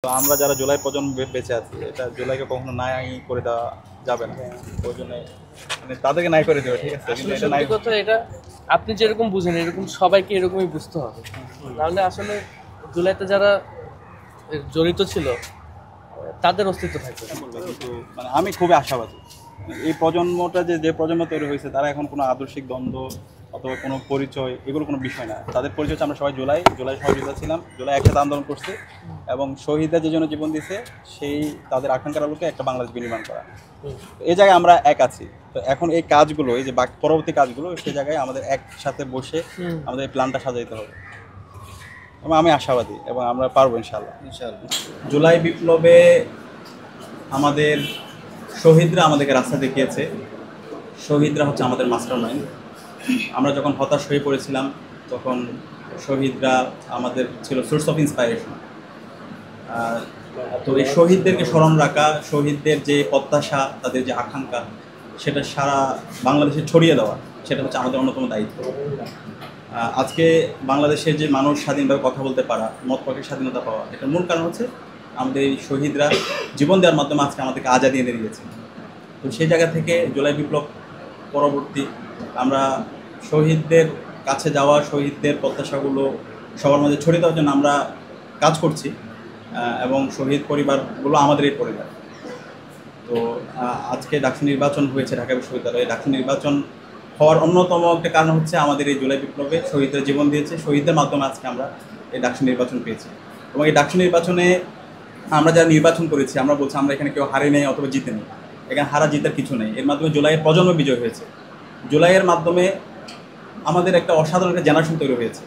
তো আমরা যারা জুলাই প্রজন্ম বেঁচে আছি, এটা জুলাইকে কখনো নাই করে দেওয়া যাবে না। ওই জন্য মানে তাদেরকে নাই করে দেবে, ঠিক আছে, কিন্তু আসলে এটা নাই। সত্যি কথা, এটা আপনি যেরকম বুঝেন এরকম সবাইকে এরকমই বুঝতে হবে। তাহলে আসলে জুলাইতে যারা জড়িত ছিল তাদের অস্তিত্ব থাকবে। কিন্তু মানে আমি খুবই আশাবাদী। এই প্রজন্মটা যে প্রজন্ম তৈরি হয়েছে, তারা এখন কোনো আদর্শিক দ্বন্দ্ব অথবা কোনো পরিচয়, এগুলো কোনো বিষয় না। তাদের পরিচয় হচ্ছে আমরা সবাই জুলাই সহযোগিতা ছিলাম, জুলাই একসাথে আন্দোলন করছি, এবং শহীদরা যে জন্য জীবন দিছে সেই তাদের আকাঙ্ক্ষার আলোকে একটা বাংলাদেশ বিনির্মাণ করা। এই জায়গায় আমরা এক আছি। তো এখন এই কাজগুলো, এই যে পরবর্তী কাজগুলো, সেই জায়গায় আমাদের একসাথে বসে আমাদের এই প্ল্যানটা সাজাইতে হবে, এবং আমি আশাবাদী এবং আমরা পারবো ইনশাল্লাহ। জুলাই বিপ্লবে আমাদের শহীদরা আমাদেরকে রাস্তা দেখিয়েছে। শহীদরা হচ্ছে আমাদের মাস্টার মাইন্ড। আমরা যখন হতাশ হয়ে পড়েছিলাম, তখন শহীদরা আমাদের ছিল সোর্স অফ ইন্সপাইরেশন। তো এই শহীদদেরকে স্মরণ রাখা, শহীদদের যে প্রত্যাশা, তাদের যে আকাঙ্ক্ষা, সেটা সারা বাংলাদেশে ছড়িয়ে দেওয়া, সেটা হচ্ছে আমাদের অন্যতম দায়িত্ব। আজকে বাংলাদেশের যে মানুষ স্বাধীনভাবে কথা বলতে পারা, মত প্রকাশের স্বাধীনতা পাওয়া, এটার মূল কারণ হচ্ছে আমাদের এই শহীদরা জীবন দেওয়ার মাধ্যমে আজকে আমাদেরকে আজাদি এনে দিয়েছে। তো সেই জায়গা থেকে জুলাই বিপ্লব পরবর্তী আমরা শহীদদের কাছে যাওয়া, শহীদদের প্রত্যাশাগুলো সবার মাঝে ছড়িয়ে দেওয়ার জন্য আমরা কাজ করছি, এবং শহীদ পরিবারগুলো আমাদের এই পরিবার। তো আজকে ডাকসু নির্বাচন হয়েছে ঢাকা বিশ্ববিদ্যালয়ে। ডাকসু নির্বাচন হওয়ার অন্যতম একটা কারণ হচ্ছে আমাদের এই জুলাই বিপ্লবে শহীদরা জীবন দিয়েছে, শহীদদের মাধ্যমে আজকে আমরা এই ডাকসু নির্বাচন পেয়েছি। এবং এই ডাকসু নির্বাচনে আমরা যারা নির্বাচন করেছি, আমরা বলছি আমরা এখানে কেউ হারে নেই অথবা জিতে নেই। এখানে হারা জিতার কিছু নেই। এর মাধ্যমে জুলাইয়ের প্রজন্ম বিজয় হয়েছে। জুলাইয়ের মাধ্যমে আমাদের একটা অসাধারণ একটা জেনারেশন তৈরি হয়েছে।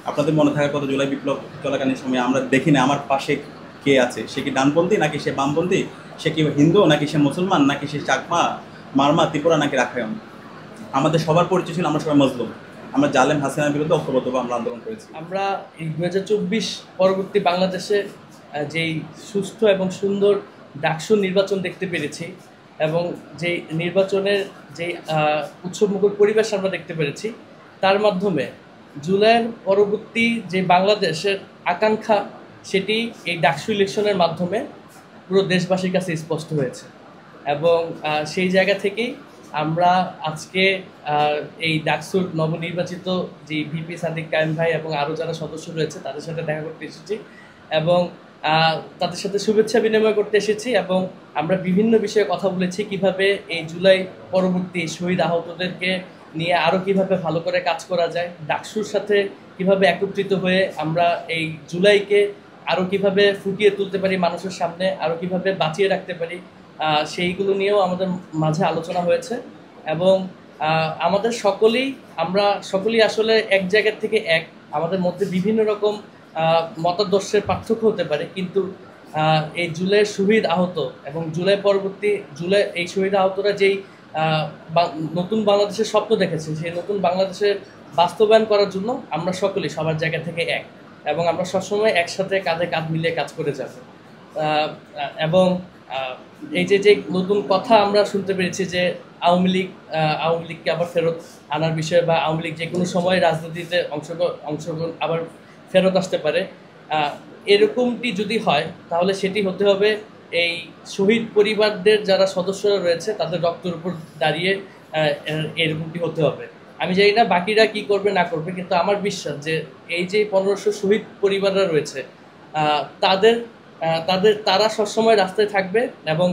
আপনাদের মনে থাকার কথা, জুলাই বিপ্লব চলাকালীন সময়ে আমরা দেখি না আমার পাশে কে আছে, সে কি ডানপন্থী নাকি সে বামপন্থী, সে কি হিন্দু নাকি সে মুসলমান, নাকি সে চাকমা, মারমা, ত্রিপুরা নাকি রাখায়ন। আমাদের সবার পরিচয় ছিল আমরা সবাই মজলুম। আমরা জালেম হাসিনার বিরুদ্ধে ঐক্যবদ্ধভাবে আমরা আন্দোলন করেছি। আমরা এই 2024 পরবর্তী বাংলাদেশে যেই সুস্থ এবং সুন্দর ডাকসু নির্বাচন দেখতে পেরেছি, এবং যেই নির্বাচনের যেই উৎসবমুখর পরিবেশ আমরা দেখতে পেরেছি, তার মাধ্যমে জুলাইয়ের পরবর্তী যে বাংলাদেশের আকাঙ্ক্ষা, সেটি এই ডাকসু ইলেকশনের মাধ্যমে পুরো দেশবাসীর কাছে স্পষ্ট হয়েছে। এবং সেই জায়গা থেকেই আমরা আজকে এই ডাকসুর নবনির্বাচিত যে ভিপি সাদিক কায়েম ভাই এবং আরও যারা সদস্য রয়েছে তাদের সাথে দেখা করতে এসেছি, এবং তাদের সাথে শুভেচ্ছা বিনিময় করতে এসেছি, এবং আমরা বিভিন্ন বিষয়ে কথা বলেছি কিভাবে এই জুলাই পরবর্তী শহীদ আহতদেরকে নিয়ে আরও কিভাবে ভালো করে কাজ করা যায়, ডাকসুর সাথে কিভাবে একত্রিত হয়ে আমরা এই জুলাইকে আরও কিভাবে ফুটিয়ে তুলতে পারি মানুষের সামনে, আরও কিভাবে বাঁচিয়ে রাখতে পারি, সেইগুলো নিয়েও আমাদের মাঝে আলোচনা হয়েছে। এবং আমাদের আমরা সকলেই আসলে এক জায়গা থেকে আমাদের মধ্যে বিভিন্ন রকম মতাদর্শের পার্থক্য হতে পারে, কিন্তু এই জুলাইয়ের শহীদ আহত এবং জুলাই পরবর্তী এই শহীদ আহতরা যেই নতুন বাংলাদেশের স্বপ্ন দেখেছে, সেই নতুন বাংলাদেশের বাস্তবায়ন করার জন্য আমরা সকলেই সবার জায়গা থেকে এবং আমরা সবসময় একসাথে কাঁধে কাঁধ মিলিয়ে কাজ করে যাব। এবং এই যে নতুন কথা আমরা শুনতে পেরেছি যে আওয়ামী লীগকে আবার ফেরত আনার বিষয়ে, বা আওয়ামী লীগ যে কোনো সময় রাজনীতিতে অংশগ্রহণ আবার ফেরত আসতে পারে, এরকমটি যদি হয় তাহলে সেটি হতে হবে এই শহীদ পরিবারদের যারা সদস্যরা রয়েছে তাদের রক্তের উপর দাঁড়িয়ে এরকমটি হতে হবে। আমি জানি না বাকিরা কি করবে না করবে, কিন্তু আমার বিশ্বাস যে এই যে 1500 শহীদ পরিবাররা রয়েছে, তারা সবসময় রাস্তায় থাকবে, এবং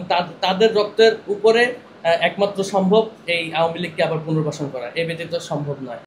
তাদের রক্তের উপরে একমাত্র সম্ভব এই আওয়ামী লীগকে আবার পুনর্বাসন করা, এ ব্যতীত সম্ভব নয়।